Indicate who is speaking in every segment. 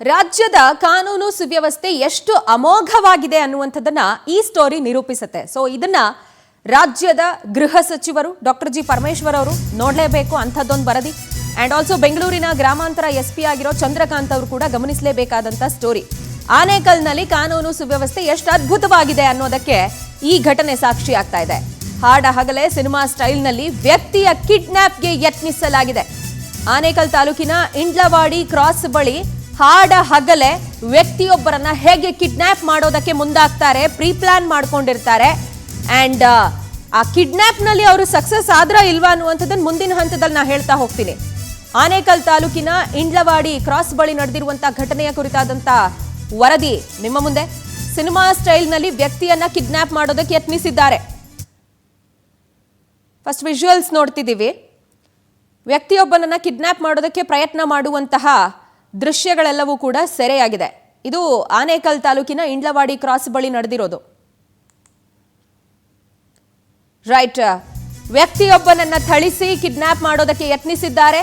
Speaker 1: ರಾಜ್ಯದ ಕಾನೂನು ಸುವ್ಯವಸ್ಥೆ ಎಷ್ಟು ಅಮೋಘವಾಗಿದೆ ಅನ್ನುವಂಥದ್ದನ್ನ ಈ ಸ್ಟೋರಿ ನಿರೂಪಿಸುತ್ತೆ. ಸೊ ಇದನ್ನ ರಾಜ್ಯದ ಗೃಹ ಸಚಿವರು ಡಾಕ್ಟರ್ ಜಿ ಪರಮೇಶ್ವರ್ ಅವರು ನೋಡಲೇಬೇಕು ಅಂಥದ್ದೊಂದು ವರದಿ. ಅಂಡ್ ಆಲ್ಸೋ ಬೆಂಗಳೂರಿನ ಗ್ರಾಮಾಂತರ SP ಆಗಿರೋ ಚಂದ್ರಕಾಂತ್ ಅವರು ಕೂಡ ಗಮನಿಸಲೇಬೇಕಾದಂತ ಸ್ಟೋರಿ. ಆನೇಕಲ್ನಲ್ಲಿ ಕಾನೂನು ಸುವ್ಯವಸ್ಥೆ ಎಷ್ಟು ಅದ್ಭುತವಾಗಿದೆ ಅನ್ನೋದಕ್ಕೆ ಈ ಘಟನೆ ಸಾಕ್ಷಿ ಆಗ್ತಾ ಇದೆ. ಹಾಡ ಹಗಲೇ ಸಿನಿಮಾ ಸ್ಟೈಲ್ನಲ್ಲಿ ವ್ಯಕ್ತಿಯ ಕಿಡ್ನಾಪ್ಗೆ ಯತ್ನಿಸಲಾಗಿದೆ. ಆನೇಕಲ್ ತಾಲೂಕಿನ ಇಂಡ್ಲವಾಡಿ ಕ್ರಾಸ್ ಬಳಿ ಹಾಡ ಹಗಲೇ ವ್ಯಕ್ತಿಯೊಬ್ಬರನ್ನ ಹೇಗೆ ಕಿಡ್ನಾಪ್ ಮಾಡೋದಕ್ಕೆ ಮುಂದಾಗ್ತಾರೆ, ಪ್ರೀ ಪ್ಲಾನ್ ಮಾಡ್ಕೊಂಡಿರ್ತಾರೆ. ಅಂಡ್ ಆ ಕಿಡ್ನಾಪ್ ನಲ್ಲಿ ಅವರು ಸಕ್ಸಸ್ ಆದ್ರ ಇಲ್ವಾ ಅನ್ನುವಂಥದ್ದನ್ನು ಮುಂದಿನ ಹಂತದಲ್ಲಿ ನಾ ಹೇಳ್ತಾ ಹೋಗ್ತೀನಿ. ಆನೇಕಲ್ ತಾಲೂಕಿನ ಇಂಡ್ಲವಾಡಿ ಕ್ರಾಸ್ ಬಳಿ ನಡೆದಿರುವಂತಹ ಘಟನೆಯ ಕುರಿತಾದಂತ ವರದಿ ನಿಮ್ಮ ಮುಂದೆ. ಸಿನಿಮಾ ಸ್ಟೈಲ್ ನಲ್ಲಿ ವ್ಯಕ್ತಿಯನ್ನ ಕಿಡ್ನಾಪ್ ಮಾಡೋದಕ್ಕೆ ಯತ್ನಿಸಿದ್ದಾರೆ. ಫಸ್ಟ್ ವಿಜುವಲ್ಸ್ ನೋಡ್ತಿದ್ದೀವಿ. ವ್ಯಕ್ತಿಯೊಬ್ಬನನ್ನ ಕಿಡ್ನಾಪ್ ಮಾಡೋದಕ್ಕೆ ಪ್ರಯತ್ನ ಮಾಡುವಂತಹ ದೃಶ್ಯಗಳೆಲ್ಲವೂ ಕೂಡ ಸೆರೆಯಾಗಿದೆ. ಇದು ಆನೇಕಲ್ ತಾಲೂಕಿನ ಇಂಡ್ಲವಾಡಿ ಕ್ರಾಸ್ ಬಳಿ ನಡೆದಿರೋದು. ರೈಟ್, ವ್ಯಕ್ತಿಯೊಬ್ಬನನ್ನ ಥಳಿಸಿ ಕಿಡ್ನಾಪ್ ಮಾಡೋದಕ್ಕೆ ಯತ್ನಿಸಿದ್ದಾರೆ.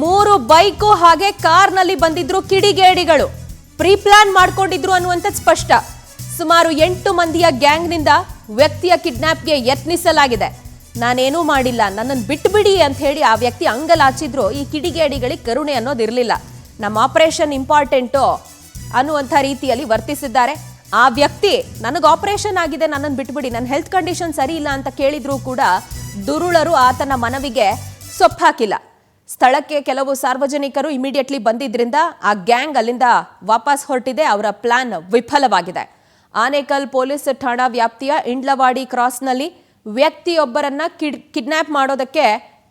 Speaker 1: 3 ಬೈಕು ಹಾಗೆ ಕಾರ್ನಲ್ಲಿ ಬಂದಿದ್ರು ಕಿಡಿಗೇಡಿಗಳು. ಪ್ರೀ ಪ್ಲಾನ್ ಮಾಡ್ಕೊಂಡಿದ್ರು ಅನ್ನುವಂಥದ್ದು ಸ್ಪಷ್ಟ. ಸುಮಾರು 8 ಮಂದಿಯ ಗ್ಯಾಂಗ್ನಿಂದ ವ್ಯಕ್ತಿಯ ಕಿಡ್ನಾಪ್ಗೆ ಯತ್ನಿಸಲಾಗಿದೆ. ನಾನೇನೂ ಮಾಡಿಲ್ಲ, ನನ್ನನ್ನು ಬಿಟ್ಬಿಡಿ ಅಂತ ಹೇಳಿ ಆ ವ್ಯಕ್ತಿ ಅಂಗಲಾಚಿದ್ರು. ಈ ಕಿಡಿಗೇಡಿಗಳಿಗೆ ಕರುಣೆ ಅನ್ನೋದಿರಲಿಲ್ಲ. ನಮ್ಮ ಆಪರೇಷನ್ ಇಂಪಾರ್ಟೆಂಟು ಅನ್ನುವಂಥ ರೀತಿಯಲ್ಲಿ ವರ್ತಿಸಿದ್ದಾರೆ. ಆ ವ್ಯಕ್ತಿ ನನಗೆ ಆಪರೇಷನ್ ಆಗಿದೆ, ನನ್ನನ್ನು ಬಿಟ್ಬಿಡಿ, ನನ್ನ ಹೆಲ್ತ್ ಕಂಡೀಷನ್ ಸರಿ ಇಲ್ಲ ಅಂತ ಕೇಳಿದ್ರು ಕೂಡ ದುರುಳರು ಆತನ ಮನವಿಗೆ ಸೊಪ್ಪು ಹಾಕಿಲ್ಲ. ಸ್ಥಳಕ್ಕೆ ಕೆಲವು ಸಾರ್ವಜನಿಕರು ಇಮಿಡಿಯೇಟ್ಲಿ ಬಂದಿದ್ರಿಂದ ಆ ಗ್ಯಾಂಗ್ ಅಲ್ಲಿಂದ ವಾಪಸ್ ಹೊರಟಿದೆ. ಅವರ ಪ್ಲಾನ್ ವಿಫಲವಾಗಿದೆ. ಆನೇಕಲ್ ಪೊಲೀಸ್ ಠಾಣಾ ವ್ಯಾಪ್ತಿಯ ಇಂಡ್ಲವಾಡಿ ಕ್ರಾಸ್ನಲ್ಲಿ ವ್ಯಕ್ತಿಯೊಬ್ಬರನ್ನ ಕಿಡ್ನಾಪ್ ಮಾಡೋದಕ್ಕೆ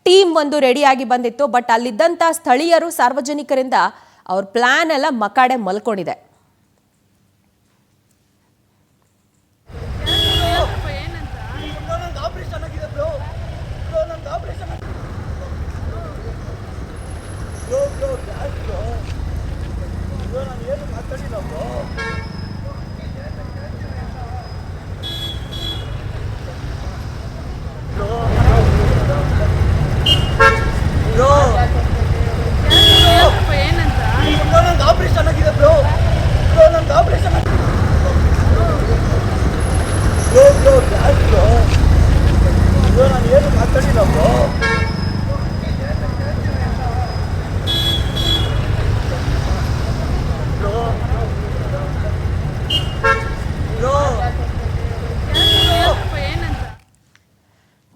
Speaker 1: ಟೀಮ್ ಒಂದು ರೆಡಿಯಾಗಿ ಬಂದಿತ್ತು. ಬಟ್ ಅಲ್ಲಿದ್ದಂಥ ಸ್ಥಳೀಯರು ಸಾರ್ವಜನಿಕರಿಂದ ಅವ್ರ ಪ್ಲಾನ್ ಎಲ್ಲ ಮಕಾಡೆ ಮಲ್ಕೊಂಡಿದೆ.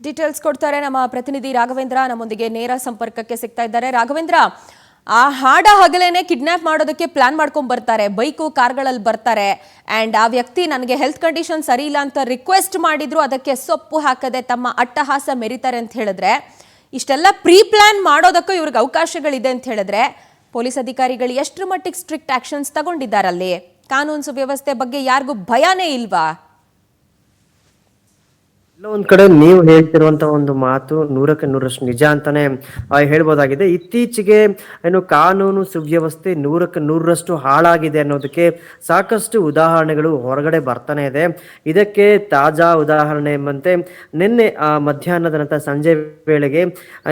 Speaker 1: ಡೀಟೇಲ್ಸ್ ಕೊಡ್ತಾರೆ ನಮ್ಮ ಪ್ರತಿನಿಧಿ ರಾಘವೇಂದ್ರ. ನಮ್ಮೊಂದಿಗೆ ನೇರ ಸಂಪರ್ಕಕ್ಕೆ ಸಿಗ್ತಾ ಇದ್ದಾರೆ. ರಾಘವೇಂದ್ರ, ಆ ಹಾಡ ಹಗಲೇನೆ ಕಿಡ್ನಾಪ್ ಮಾಡೋದಕ್ಕೆ ಪ್ಲಾನ್ ಮಾಡ್ಕೊಂಡ್ ಬರ್ತಾರೆ, ಬೈಕು ಕಾರ್ಗಳಲ್ಲಿ ಬರ್ತಾರೆ. ಅಂಡ್ ಆ ವ್ಯಕ್ತಿ ನನಗೆ ಹೆಲ್ತ್ ಕಂಡೀಷನ್ ಸರಿ ಇಲ್ಲ ಅಂತ ರಿಕ್ವೆಸ್ಟ್ ಮಾಡಿದ್ರು, ಅದಕ್ಕೆ ಸೊಪ್ಪು ಹಾಕದೆ ತಮ್ಮ ಅಟ್ಟಹಾಸ ಮೆರಿತಾರೆ ಅಂತ ಹೇಳಿದ್ರೆ, ಇಷ್ಟೆಲ್ಲ ಪ್ರೀ ಪ್ಲಾನ್ ಮಾಡೋದಕ್ಕೂ ಇವ್ರಿಗೆ ಅವಕಾಶಗಳಿದೆ ಅಂತ ಹೇಳಿದ್ರೆ, ಪೊಲೀಸ್ ಅಧಿಕಾರಿಗಳು ಎಷ್ಟರ ಮಟ್ಟಿಗೆ ಸ್ಟ್ರಿಕ್ಟ್ ಆಕ್ಷನ್ಸ್ ತಗೊಂಡಿದ್ದಾರಲ್ಲಿ? ಕಾನೂನು ಸುವ್ಯವಸ್ಥೆ ಬಗ್ಗೆ ಯಾರಿಗೂ ಭಯನೇ ಇಲ್ವಾ?
Speaker 2: ಒಂದ್ ಕಡೆ ನೀವು ಹೇಳ್ತಿರುವಂತ ಒಂದು ಮಾತು 100ಕ್ಕೆ 100ರಷ್ಟು ನಿಜ ಅಂತಾನೆ ಹೇಳ್ಬೋದಾಗಿದೆ. ಇತ್ತೀಚೆಗೆ ಏನು ಕಾನೂನು ಸುವ್ಯವಸ್ಥೆ 100ಕ್ಕೆ 100ರಷ್ಟು ಹಾಳಾಗಿದೆ ಅನ್ನೋದಕ್ಕೆ ಸಾಕಷ್ಟು ಉದಾಹರಣೆಗಳು ಹೊರಗಡೆ ಬರ್ತಾನೆ ಇದೆ. ಇದಕ್ಕೆ ತಾಜಾ ಉದಾಹರಣೆ ಎಂಬಂತೆ ನಿನ್ನೆ ಮಧ್ಯಾಹ್ನದ ನಂತರ ಸಂಜೆ ವೇಳೆಗೆ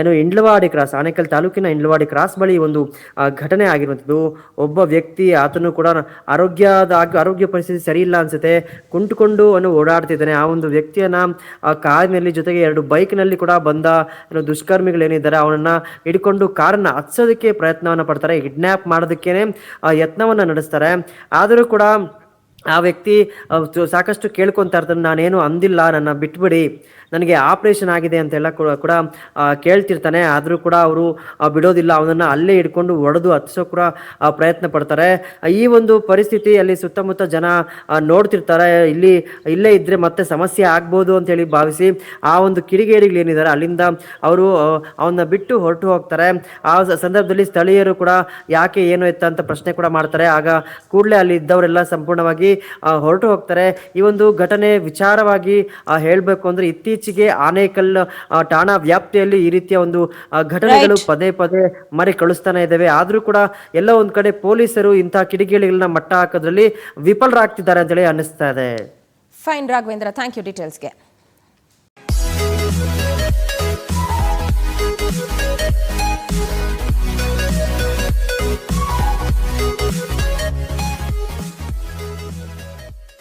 Speaker 2: ಏನು ಇಂಡ್ಲವಾಡಿ ಕ್ರಾಸ್, ಆನೇಕಲ್ ತಾಲೂಕಿನ ಇಂಡ್ಲವಾಡಿ ಕ್ರಾಸ್ ಬಳಿ ಒಂದು ಘಟನೆ ಆಗಿರುವಂಥದ್ದು. ಒಬ್ಬ ವ್ಯಕ್ತಿ, ಆತನು ಕೂಡ ಆರೋಗ್ಯ ಪರಿಸ್ಥಿತಿ ಸರಿ ಇಲ್ಲ ಅನ್ಸುತ್ತೆ, ಕುಂಟುಕೊಂಡು ಓಡಾಡ್ತಿದ್ದಾನೆ. ಆ ಒಂದು ವ್ಯಕ್ತಿಯನ್ನ ಆ ಕಾರಿನಲ್ಲಿ ಜೊತೆಗೆ 2 ಬೈಕ್ನಲ್ಲಿ ಕೂಡ ಬಂದ ದುಷ್ಕರ್ಮಿಗಳೇನಿದ್ದಾರೆ ಅವನನ್ನ ಹಿಡ್ಕೊಂಡು ಕಾರನ್ನ ಹತ್ಸೋದಕ್ಕೆ ಪ್ರಯತ್ನವನ್ನ ಪಡ್ತಾರೆ, ಕಿಡ್ನಾಪ್ ಮಾಡೋದಕ್ಕೇನೆ ಯತ್ನವನ್ನ ನಡೆಸ್ತಾರೆ. ಆದರೂ ಕೂಡ ಆ ವ್ಯಕ್ತಿ ಸಾಕಷ್ಟು ಕೇಳ್ಕೊಂತ ಇರ್ತಾನೆ, ನಾನೇನು ಅಂದಿಲ್ಲ, ನನ್ನ ಬಿಟ್ಬಿಡಿ, ನನಗೆ ಆಪರೇಷನ್ ಆಗಿದೆ ಅಂತೆಲ್ಲ ಕೂಡ ಕೇಳ್ತಿರ್ತಾನೆ. ಆದರೂ ಕೂಡ ಅವರು ಬಿಡೋದಿಲ್ಲ, ಅವನನ್ನು ಅಲ್ಲೇ ಹಿಡ್ಕೊಂಡು ಒಡೆದು ಹತ್ತಿಸೋ ಕೂಡ ಪ್ರಯತ್ನ ಪಡ್ತಾರೆ. ಈ ಒಂದು ಪರಿಸ್ಥಿತಿಯಲ್ಲಿ ಸುತ್ತಮುತ್ತ ಜನ ನೋಡ್ತಿರ್ತಾರೆ. ಇಲ್ಲೇ ಇದ್ರೆ ಮತ್ತೆ ಸಮಸ್ಯೆ ಆಗ್ಬೋದು ಅಂತೇಳಿ ಭಾವಿಸಿ ಆ ಒಂದು ಕಿಡಿಗೇಡಿಗಳೇನಿದ್ದಾರೆ ಅಲ್ಲಿಂದ ಅವರು ಅವನ್ನ ಬಿಟ್ಟು ಹೊರಟು ಹೋಗ್ತಾರೆ. ಆ ಸಂದರ್ಭದಲ್ಲಿ ಸ್ಥಳೀಯರು ಕೂಡ ಯಾಕೆ ಏನು ಎತ್ತ ಅಂತ ಪ್ರಶ್ನೆ ಕೂಡ ಮಾಡ್ತಾರೆ. ಆಗ ಕೂಡಲೇ ಅಲ್ಲಿ ಇದ್ದವರೆಲ್ಲ ಸಂಪೂರ್ಣವಾಗಿ ಹೊರಟು ಹೋಗ್ತಾರೆ. ಈ ಒಂದು ಘಟನೆ ವಿಚಾರವಾಗಿ ಹೇಳಬೇಕು ಅಂದ್ರೆ ಇತ್ತೀಚೆಗೆ ಆನೇಕಲ್ ಠಾಣಾ ವ್ಯಾಪ್ತಿಯಲ್ಲಿ ಈ ರೀತಿಯ ಒಂದು ಘಟನೆಗಳು ಪದೇ ಪದೇ ಮರಿ ಕಳಿಸ್ತಾನೆ ಇದ್ದಾವೆ. ಆದ್ರೂ ಕೂಡ ಎಲ್ಲ ಒಂದ್ ಕಡೆ ಪೊಲೀಸರು ಇಂತಹ ಕಿಡಿಗೇಡಿಗಳನ್ನ ಮಟ್ಟ ಹಾಕೋದ್ರಲ್ಲಿ ವಿಫಲರಾಗ್ತಿದ್ದಾರೆ ಅಂತೇಳಿ ಅನ್ನಿಸ್ತಾ ಇದೆ.
Speaker 1: Fine Raghavendra, thank you ಡೀಟೇಲ್ಸ್ಗೆ.